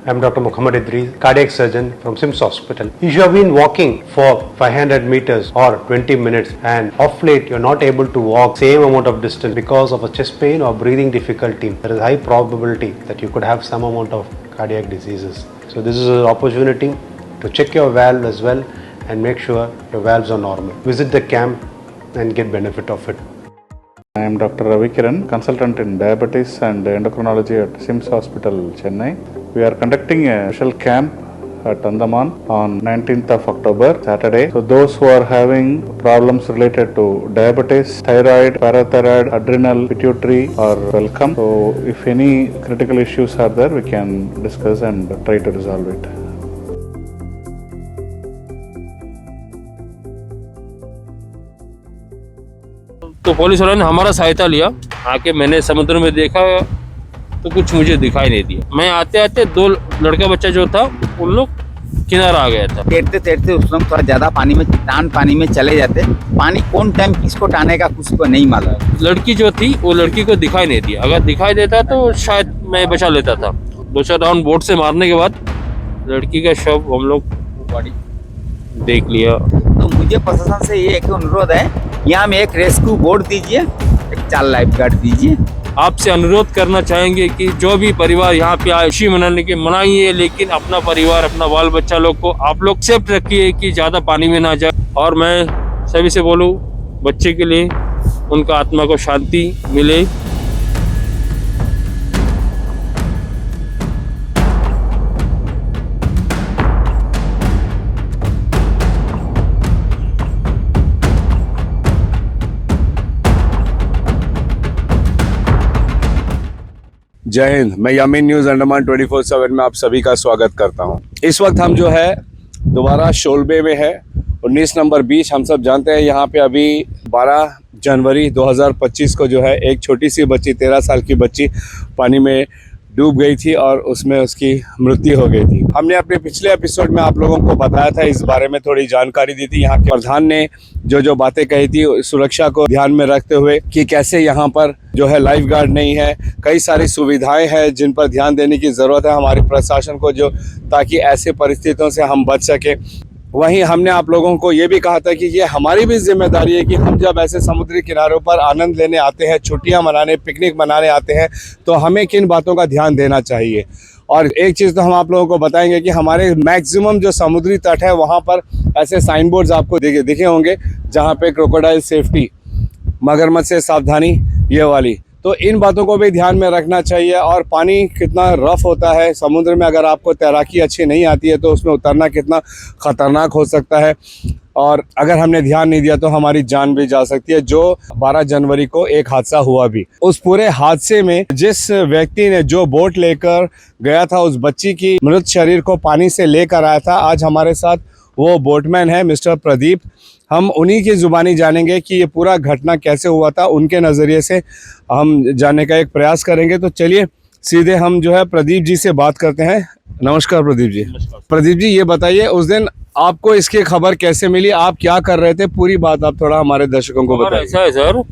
I'm Dr. Muhammad Idris, cardiac surgeon from SIMS Hospital. If you have been walking for 500 meters or 20 minutes and of late you're not able to walk same amount of distance because of a chest pain or breathing difficulty, there is high probability that you could have some amount of cardiac diseases. So this is an opportunity to check your valve as well and make sure your valves are normal. Visit the camp and get benefit of it. I am Dr. Ravi Kiran, consultant in diabetes and endocrinology at SIMS Hospital, Chennai. We are conducting a special camp at Andaman on 19th of October, Saturday. So those who are having problems related to diabetes, thyroid, parathyroid, adrenal, pituitary are welcome. So if any critical issues are there, we can discuss and try to resolve it. तो police वालों ने हमारा सहायता लिया। आके मैंने समुद्र में देखा तो कुछ मुझे दिखाई नहीं दिया। मैं आते आते दो लड़का बच्चा जो था उन लोग किनारा आ गया था। तैरते तैरते उस लोग थोड़ा ज्यादा पानी में चले जाते। पानी कौन टाइम किसको टानेगा कुछ को नहीं मालूम। लड़की जो थी वो लड़की को दिखाई नहीं दिया। अगर दिखाई देता तो शायद मैं बचा लेता था। 2-4 राउंड बोट से मारने के बाद लड़की का शव हम लोग बॉडी देख लिया। तो मुझे प्रशासन से ये एक अनुरोध है, यहाँ में एक रेस्क्यू बोट दीजिए, एक 4 लाइफ गार्ड दीजिए। आपसे अनुरोध करना चाहेंगे कि जो भी परिवार यहाँ पे आए खुशी मनाने के मनाइए, लेकिन अपना परिवार अपना बाल बच्चा लोग को आप लोग सेफ रखिए कि ज़्यादा पानी में ना जाए। और मैं सभी से बोलूँ बच्चे के लिए उनका आत्मा को शांति मिले। जय हिंद। मैं यामीन न्यूज़ अंडमान 24/7 में आप सभी का स्वागत करता हूं। इस वक्त हम जो है दोबारा शोलबे में है, 19 नंबर बीच। हम सब जानते हैं यहाँ पे अभी 12 जनवरी 2025 को जो है एक छोटी सी बच्ची 13 साल की बच्ची पानी में डूब गई थी और उसमें उसकी मृत्यु हो गई थी। हमने अपने पिछले एपिसोड में आप लोगों को बताया था, इस बारे में थोड़ी जानकारी दी थी। यहाँ के प्रधान ने जो बातें कही थी सुरक्षा को ध्यान में रखते हुए कि कैसे यहाँ पर जो है लाइफ गार्ड नहीं है, कई सारी सुविधाएं हैं जिन पर ध्यान देने की ज़रूरत है हमारे प्रशासन को, जो ताकि ऐसे परिस्थितियों से हम बच सके। वहीं हमने आप लोगों को ये भी कहा था कि ये हमारी भी जिम्मेदारी है कि हम जब ऐसे समुद्री किनारों पर आनंद लेने आते हैं, छुट्टियां मनाने, पिकनिक मनाने आते हैं, तो हमें किन बातों का ध्यान देना चाहिए। और एक चीज़ तो हम आप लोगों को बताएंगे कि हमारे मैक्सिमम जो समुद्री तट है वहाँ पर ऐसे साइन बोर्ड्स आपको दिखे होंगे जहाँ पे क्रोकोडाइल सेफ्टी, मगरमच्छ से सावधानी, ये वाली। तो इन बातों को भी ध्यान में रखना चाहिए। और पानी कितना रफ़ होता है समुद्र में, अगर आपको तैराकी अच्छी नहीं आती है तो उसमें उतरना कितना ख़तरनाक हो सकता है। और अगर हमने ध्यान नहीं दिया तो हमारी जान भी जा सकती है। जो 12 जनवरी को एक हादसा हुआ भी, उस पूरे हादसे में जिस व्यक्ति ने जो बोट लेकर गया था उस बच्ची की मृत शरीर को पानी से लेकर आया था, आज हमारे साथ वो बोटमैन है मिस्टर प्रदीप। हम उन्हीं की ज़ुबानी जानेंगे कि ये पूरा घटना कैसे हुआ था, उनके नज़रिए से हम जानने का एक प्रयास करेंगे। तो चलिए सीधे हम जो है प्रदीप जी से बात करते हैं। नमस्कार प्रदीप जी। प्रदीप जी, ये बताइए उस दिन आपको इसकी खबर कैसे मिली, आप क्या कर रहे थे, पूरी बात आप थोड़ा हमारे दर्शकों को बताइए। ऐसा है सर,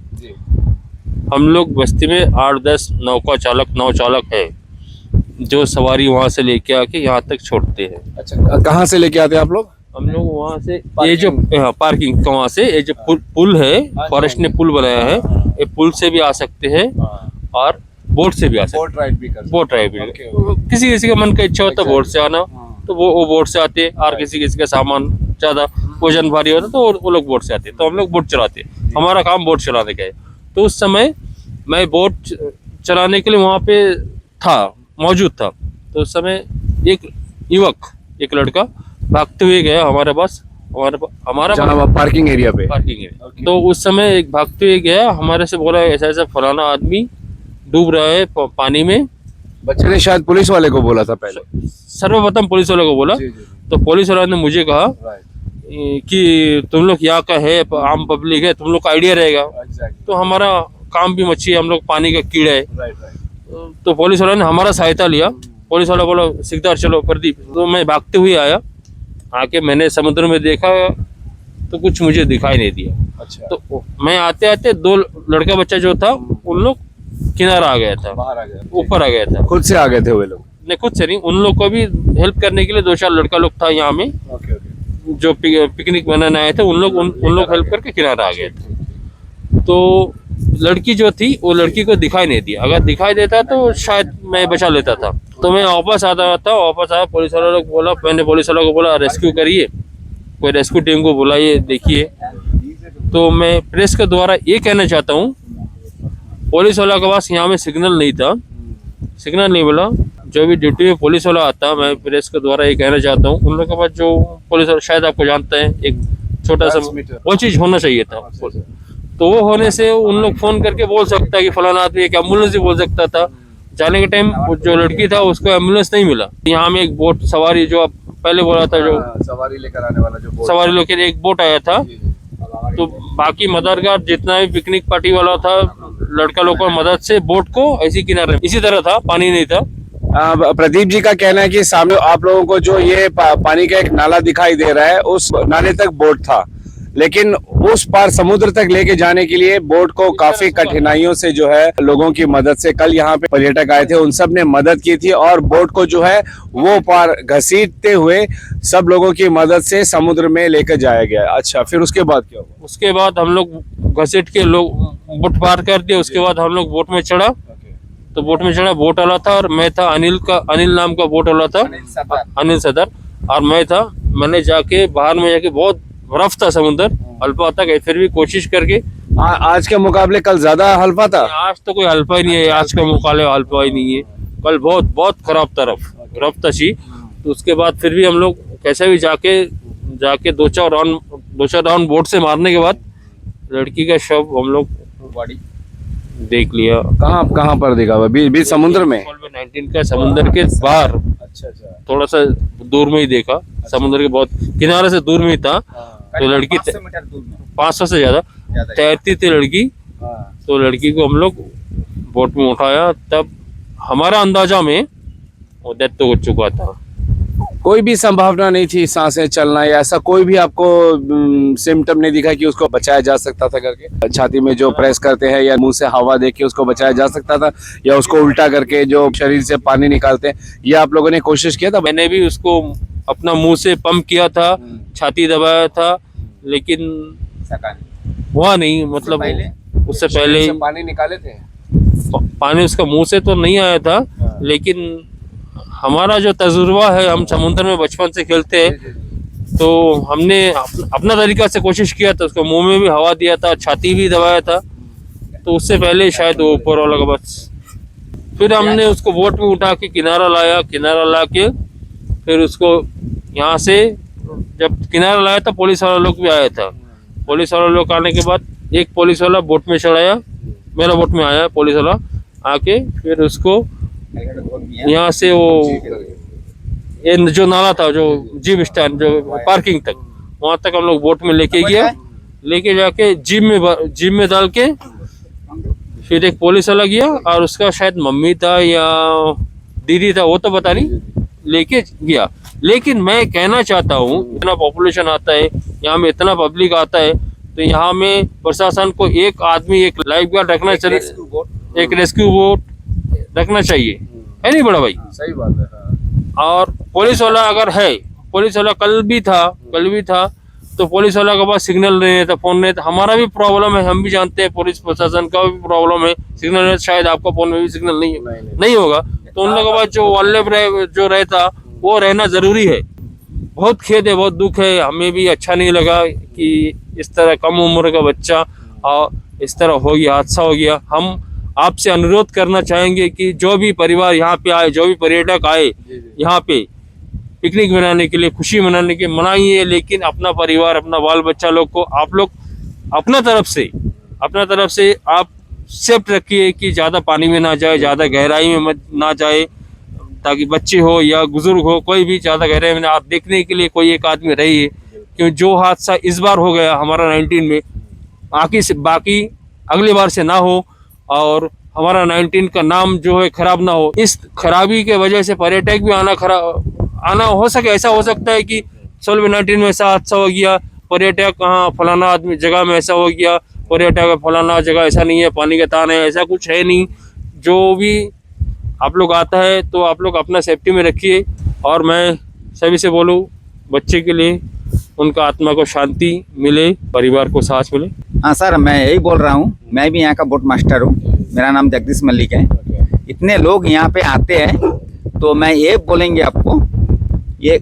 हम लोग बस्ती में 8-10 नाव चालक है जो सवारी वहाँ से लेके आके यहाँ तक छोड़ते हैं। अच्छा, कहाँ से लेके आते हैं आप लोग? हम लोग वहाँ से ये जो पार्किंग का वहाँ से ये जो पुल है, फॉरेस्ट ने पुल बनाया है, ये पुल से भी आ सकते हैं और बोट से भी आ सकते हैं। बोट राइड भी किसी का मन का इच्छा होता है बोट से आना तो वो बोट से आते हैं, और किसी का सामान ज़्यादा वजन भारी होता तो वो लोग बोट से आते हैं, तो हम लोग बोट चलाते हैं। हमारा काम बोट चलाने का है। तो उस समय मैं बोट चलाने के लिए वहाँ पे मौजूद था। तो उस समय एक लड़का भागते हुए गया हमारे पास, हमारा पार्किंग एरिया पे। तो उस समय एक भागते हुए गया, हमारे से बोला ऐसा ऐसा फलाना आदमी डूब रहा है पानी में। बच्चे ने शायद पुलिस वाले को बोला था पहले, सर्वप्रथम पुलिस वाले को बोला। तो पुलिस वाले ने मुझे कहा कि तुम लोग यहाँ का है, आम पब्लिक है, तुम लोग का आइडिया रहेगा। तो हमारा काम भी मच्छी है, हम लोग पानी का कीड़ा है। तो पुलिस वाले ने हमारा सहायता लिया। पुलिस वाला बोला सिकदार चलो प्रदीप। तो मैं भागते हुए आके मैंने समुद्र में देखा तो कुछ मुझे दिखाई नहीं दिया। अच्छा। तो मैं आते आते दो लड़का बच्चा जो था उन लोग किनारा आ गया था, बाहर आ गया, ऊपर आ गया था। खुद से आ गए थे वे लोग? अपने खुद से नहीं, उन लोग को भी हेल्प करने के लिए 2-4 लड़का लोग था यहाँ में जो पिकनिक मनाने आए थे, उन लोग हेल्प करके किनारा आ गए थे। तो लड़की जो थी वो लड़की को दिखाई नहीं दिया, अगर दिखाई देता तो शायद मैं बचा लेता था। तो मैं वापस आता था, वापस आया, पुलिस वालों को बोला, मैंने पुलिस वालों को बोला रेस्क्यू करिए, कोई रेस्क्यू टीम को बुलाइए, देखिए। तो मैं प्रेस के द्वारा ये कहना चाहता हूँ, पुलिस वाला के पास यहाँ में सिग्नल नहीं था, सिग्नल नहीं बोला, जो भी ड्यूटी में पुलिस वाला आता, मैं प्रेस के द्वारा ये कहना चाहता हूँ, उन लोगों के पास जो पुलिस वाला, शायद आपको जानते हैं, एक छोटा सा वो चीज़ होना चाहिए था। तो वो होने से उन लोग फोन करके बोल सकता है कि फलाना आदमी, एक एम्बुलेंस भी बोल सकता था। जाने के टाइम जो लड़की था उसको एम्बुलेंस नहीं मिला। यहाँ में एक बोट सवारी, जो आप पहले बोला था, जो सवारी लेकर आने वाला जो सवारी लेकर एक बोट आया था, तो बाकी मददगार जितना भी पिकनिक पार्टी वाला था, लड़का लोग को मदद से बोट को ऐसी किनारे इसी तरह था, पानी नहीं था। प्रदीप जी का कहना है कि सामने आप लोगों को जो ये पानी का एक नाला दिखाई दे रहा है, उस नाले तक बोट था, लेकिन उस पार समुद्र तक लेके जाने के लिए बोट को काफी कठिनाइयों से जो है लोगों की मदद से, कल यहाँ पे पर्यटक आए थे, उन सब ने मदद की थी और बोट को जो है वो पार घसीटते हुए सब लोगों की मदद से समुद्र में लेकर जाया गया। अच्छा, फिर उसके बाद क्या हुआ? उसके बाद हम लोग घसीट के लोग बोट पार कर दिए। उसके बाद हम लोग बोट में चढ़ा, तो बोट में चढ़ा, बोट वाला था और मैं था, अनिल नाम का बोट वाला था, अनिल सदर, और मैं था। मैंने जाके बाहर में जाके, बहुत रफ था समुद्र, हल्का था, फिर भी कोशिश करके आज के मुकाबले कल ज्यादा हल्का था? आज तो कोई हल्का ही नहीं है, आज का मुकाबले हल्का ही नहीं है। कल बहुत खराब था, रफ था सी। तो उसके बाद फिर भी हम लोग कैसे भी जाके 2-4 राउंड बोट से मारने के बाद लड़की का शव हम लोग बॉडी देख लिया। कहाँ पर देखा? बीच समुद्र में? 19 का समुद्र के बाहर, अच्छा, थोड़ा सा दूर में ही देखा, समुद्र के बहुत किनारे से दूर में ही था। तो लड़की 500 से ज्यादा तैरती थी लड़की। तो लड़की को हम लोग बोट में उठाया, तब हमारा अंदाजा में वो डेथ तो हो चुका था। कोई भी संभावना नहीं थी सांसें चलना या ऐसा कोई भी आपको सिम्टम नहीं दिखा कि उसको बचाया जा सकता था करके? छाती में जो प्रेस करते हैं या मुंह से हवा दे के उसको बचाया जा सकता था, या उसको उल्टा करके जो शरीर से पानी निकालते हैं, ये आप लोगों ने कोशिश किया था? मैंने भी उसको अपना मुंह से पंप किया था, छाती दबाया था, लेकिन हुआ नहीं। मतलब उससे पहले पानी निकाले थे? पानी उसका मुंह से तो नहीं आया था, लेकिन हमारा जो तजुर्बा है, हम समुद्र में बचपन से खेलते हैं, तो हमने अपना तरीका से कोशिश किया था, उसको मुंह में भी हवा दिया था, छाती भी दबाया था। तो उससे पहले शायद वो ऊपर वाला का बस। फिर हमने उसको बोट में उठा के किनारा लाया, किनारा ला के फिर उसको यहाँ से जब किनारा लाया था, पुलिस वाला लोग भी आया था। पुलिस वाला लोग आने के बाद एक पुलिस वाला बोट में चढ़ाया, मेरा बोट में आया पुलिस वाला आके, फिर उसको यहाँ से वो ये जो नाला था, जो जीप स्टैंड, जो पार्किंग तक, वहाँ तक हम लोग बोट में लेके गया, लेके जाके जीप में डाल के फिर एक पुलिस वाला गया और उसका शायद मम्मी था या दीदी था, वो तो पता नहीं, लेके गया। लेकिन मैं कहना चाहता हूँ, इतना पॉपुलेशन आता है यहाँ में, इतना पब्लिक आता है, तो यहाँ में प्रशासन को एक आदमी, एक लाइफ गार्ड रखना चाहिए, एक रेस्क्यू बोट रखना चाहिए, है नहीं बड़ा भाई? सही बात है। हाँ। और पुलिस वाला अगर है, पुलिस वाला कल भी था, तो पुलिस वाला के पास सिग्नल नहीं था, फोन नहीं था। हमारा भी प्रॉब्लम है, हम भी जानते हैं, पुलिस प्रशासन का भी प्रॉब्लम है, सिग्नल नहीं, शायद आपका फोन में भी सिग्नल नहीं होगा। तो उन लोगों के पास जो वायरलेस जो रहता, वो रहना जरूरी है। बहुत खेद है, बहुत दुख है, हमें भी अच्छा नहीं लगा कि इस तरह कम उम्र का बच्चा और इस तरह हो गया, हादसा हो गया। हम आपसे अनुरोध करना चाहेंगे कि जो भी परिवार यहाँ पे आए, जो भी पर्यटक आए यहाँ पे पिकनिक मनाने के लिए, खुशी मनाने के मनाइए, लेकिन अपना परिवार, अपना बाल बच्चा लोग को आप लोग अपना तरफ से आप सेफ्ट रखिए कि ज़्यादा पानी में ना जाए, ज़्यादा गहराई में ना जाए, ताकि बच्चे हो या बुजुर्ग हो, कोई भी ज़्यादा गहराई में आप देखने के लिए कोई एक आदमी रहिए। क्योंकि जो हादसा इस बार हो गया हमारा 19 में, बाकी अगली बार से ना हो और हमारा 19 का नाम जो है खराब ना हो। इस खराबी के वजह से पर्यटक भी आना हो सके, ऐसा हो सकता है कि 19 में ऐसा हादसा हो गया, पर्यटक कहाँ फलाना आदमी जगह में ऐसा हो गया, पर्यटक फलाना जगह ऐसा नहीं है, पानी का तान है, ऐसा कुछ है नहीं। जो भी आप लोग आता है तो आप लोग अपना सेफ्टी में रखिए। और मैं सभी से बोलूँ, बच्चे के लिए उनका आत्मा को शांति मिले, परिवार को सांस मिले। हाँ सर, मैं यही बोल रहा हूँ। मैं भी यहाँ का बोट मास्टर हूँ। मेरा नाम जगदीश मल्लिक है। इतने लोग यहाँ पे आते हैं तो मैं ये बोलेंगे आपको, ये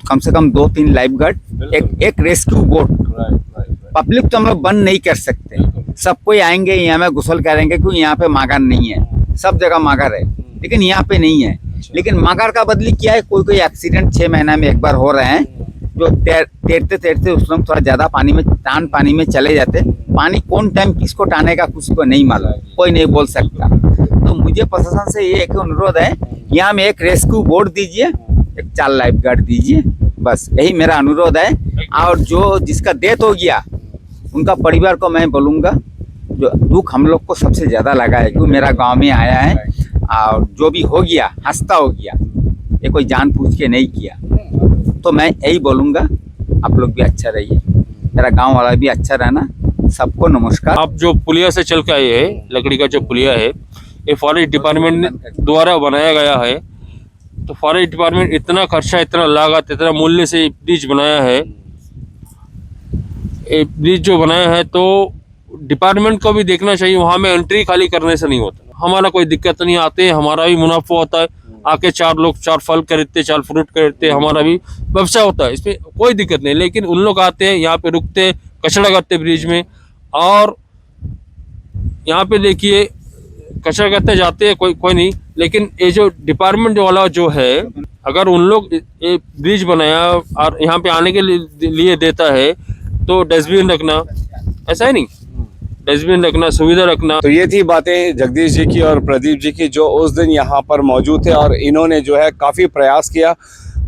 कम से कम 2-3 लाइफ गार्ड, एक रेस्क्यू बोट। पब्लिक तो हम लोग बंद नहीं कर सकते। सब कोई आएंगे यहाँ में गुसल करेंगे, क्योंकि यहाँ पे मागर नहीं है। सब जगह मागर है, लेकिन यहाँ पे नहीं है। लेकिन मागर का बदली क्या है, कोई एक्सीडेंट 6 महीना में एक बार हो रहे हैं, जो तैरते तैरते उस लोग थोड़ा ज्यादा पानी में चले जाते। पानी कौन टाइम किसको टानेगा किसी को नहीं मालूम, कोई नहीं बोल सकता। तो मुझे प्रशासन से ये एक अनुरोध है, यहाँ में एक रेस्क्यू बोट दीजिए, एक 4 लाइफ गार्ड दीजिए, बस यही मेरा अनुरोध है। और जो जिसका डेथ हो गया उनका परिवार को मैं बोलूँगा, जो दुख हम लोग को सबसे ज़्यादा लगा है, क्योंकि मेरा गांव में आया है और जो भी हो गया हंसता हो गया, ये कोई जान पूछ के नहीं किया। तो मैं यही बोलूँगा, आप लोग भी अच्छा रहिए, मेरा गांव वाला भी अच्छा रहना। सबको नमस्कार। आप जो पुलिया से चल के आए हैं, लकड़ी का जो पुलिया है, ये फॉरेस्ट डिपार्टमेंट द्वारा बनाया गया है। तो फॉरेस्ट डिपार्टमेंट इतना खर्चा, इतना लागत, इतना मूल्य से ब्रिज बनाया है। ये ब्रिज जो बनाया है तो डिपार्टमेंट को भी देखना चाहिए। वहाँ में एंट्री खाली करने से नहीं होता, हमारा कोई दिक्कत नहीं आते, हमारा भी मुनाफा होता है। आके 4 लोग 4 फल खरीदते, 4 फ्रूट खरीदते, हमारा भी व्यवसाय होता है, इसमें कोई दिक्कत नहीं। लेकिन उन लोग आते हैं यहाँ पे, रुकते, कचरा करते ब्रिज में, और यहाँ पे देखिए कचरा करते जाते हैं, कोई नहीं। लेकिन ये जो डिपार्टमेंट वाला जो है, अगर उन लोग ये ब्रिज बनाया और यहाँ पे आने के लिए देता है तो डस्टबिन रखना, ऐसा है नहीं, डस्टबिन रखना, सुविधा रखना। तो ये थी बातें जगदीश जी की और प्रदीप जी की, जो उस दिन यहाँ पर मौजूद थे और इन्होंने जो है काफ़ी प्रयास किया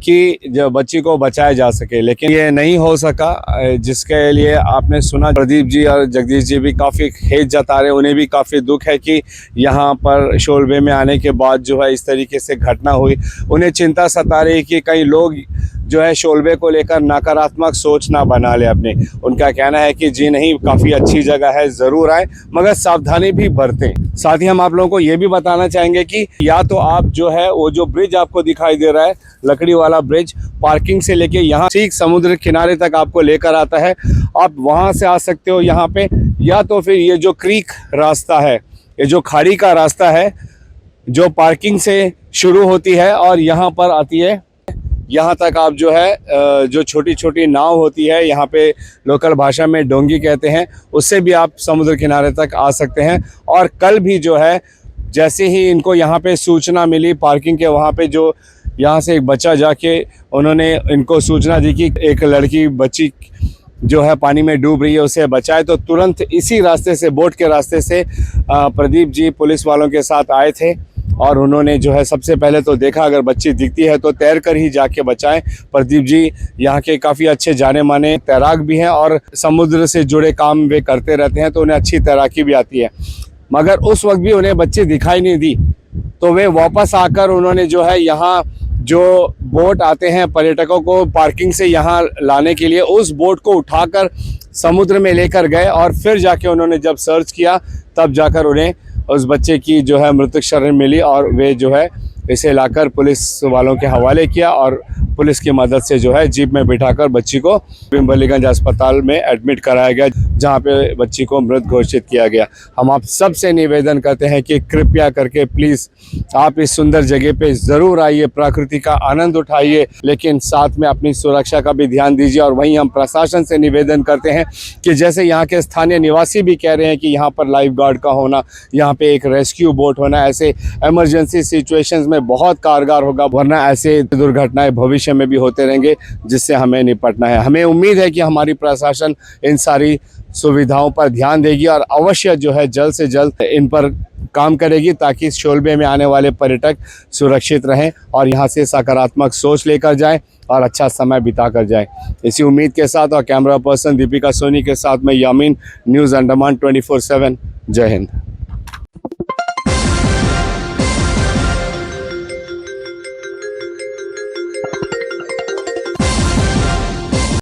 कि जो बच्ची को बचाया जा सके, लेकिन ये नहीं हो सका। जिसके लिए आपने सुना, प्रदीप जी और जगदीश जी भी काफ़ी खेद जता रहे, उन्हें भी काफ़ी दुख है कि यहाँ पर शोलबे में आने के बाद जो है इस तरीके से घटना हुई। उन्हें चिंता सता रही कि कई लोग जो है शोलबे को लेकर नकारात्मक सोच ना बना ले अपने। उनका कहना है कि जी नहीं, काफ़ी अच्छी जगह है, ज़रूर आए, मगर सावधानी भी बरतें। साथ ही हम आप लोगों को ये भी बताना चाहेंगे कि या तो आप जो है वो जो ब्रिज आपको दिखाई दे रहा है, लकड़ी वाला ब्रिज, पार्किंग से लेके यहाँ ठीक समुद्र किनारे तक आपको लेकर आता है। आप वहाँ से आ सकते हो यहाँ पे, या तो फिर ये जो क्रीक रास्ता है, ये जो खाड़ी का रास्ता है, जो पार्किंग से शुरू होती है और यहाँ पर आती है। यहाँ तक आप जो है जो छोटी छोटी नाव होती है, यहाँ पे लोकल भाषा में डोंगी कहते हैं, उससे भी आप समुद्र किनारे तक आ सकते हैं। और कल भी जो है, जैसे ही इनको यहाँ पे सूचना मिली पार्किंग के, वहाँ पे जो यहाँ से एक बच्चा जाके उन्होंने इनको सूचना दी कि एक लड़की बच्ची जो है पानी में डूब रही है, उसे बचाए, तो तुरंत इसी रास्ते से, बोट के रास्ते से प्रदीप जी पुलिस वालों के साथ आए थे और उन्होंने जो है सबसे पहले तो देखा अगर बच्ची दिखती है तो तैर कर ही जाके बचाएं। प्रदीप जी यहाँ के काफ़ी अच्छे जाने माने तैराक भी हैं और समुद्र से जुड़े काम वे करते रहते हैं, तो उन्हें अच्छी तैराकी भी आती है। मगर उस वक्त भी उन्हें बच्ची दिखाई नहीं दी, तो वे वापस आकर उन्होंने जो है यहाँ जो बोट आते हैं पर्यटकों को पार्किंग से यहाँ लाने के लिए, उस बोट को उठाकर समुद्र में लेकर गए और फिर जाके उन्होंने जब सर्च किया तब जाकर उन्हें उस बच्चे की जो है मृतक शरीर मिली और वे जो है इसे लाकर पुलिस वालों के हवाले किया और पुलिस की मदद से जो है जीप में बिठाकर बच्ची को बिम्बलीगंज अस्पताल में एडमिट कराया गया, जहां पे बच्ची को मृत घोषित किया गया। हम आप सबसे निवेदन करते हैं कि कृपया करके प्लीज़ आप इस सुंदर जगह पे ज़रूर आइए, प्रकृति का आनंद उठाइए, लेकिन साथ में अपनी सुरक्षा का भी ध्यान दीजिए। और वहीं हम प्रशासन से निवेदन करते हैं कि जैसे यहाँ के स्थानीय निवासी भी कह रहे हैं कि यहाँ पर लाइफ गार्ड का होना, यहाँ पे एक रेस्क्यू बोट होना ऐसे इमरजेंसी सिचुएशंस में बहुत कारगर होगा, वरना ऐसे दुर्घटनाएं भविष्य में भी होते रहेंगे, जिससे हमें निपटना है। हमें उम्मीद है कि हमारी प्रशासन इन सारी सुविधाओं पर ध्यान देगी और अवश्य जो है जल्द से जल्द इन पर काम करेगी, ताकि शोलबे में आने वाले पर्यटक सुरक्षित रहें और यहाँ से सकारात्मक सोच लेकर जाएं और अच्छा समय बिता कर जाएं। इसी उम्मीद के साथ और कैमरा पर्सन दीपिका सोनी के साथ मैं यामीन, न्यूज़ अंडमान 24/7। जय हिंद।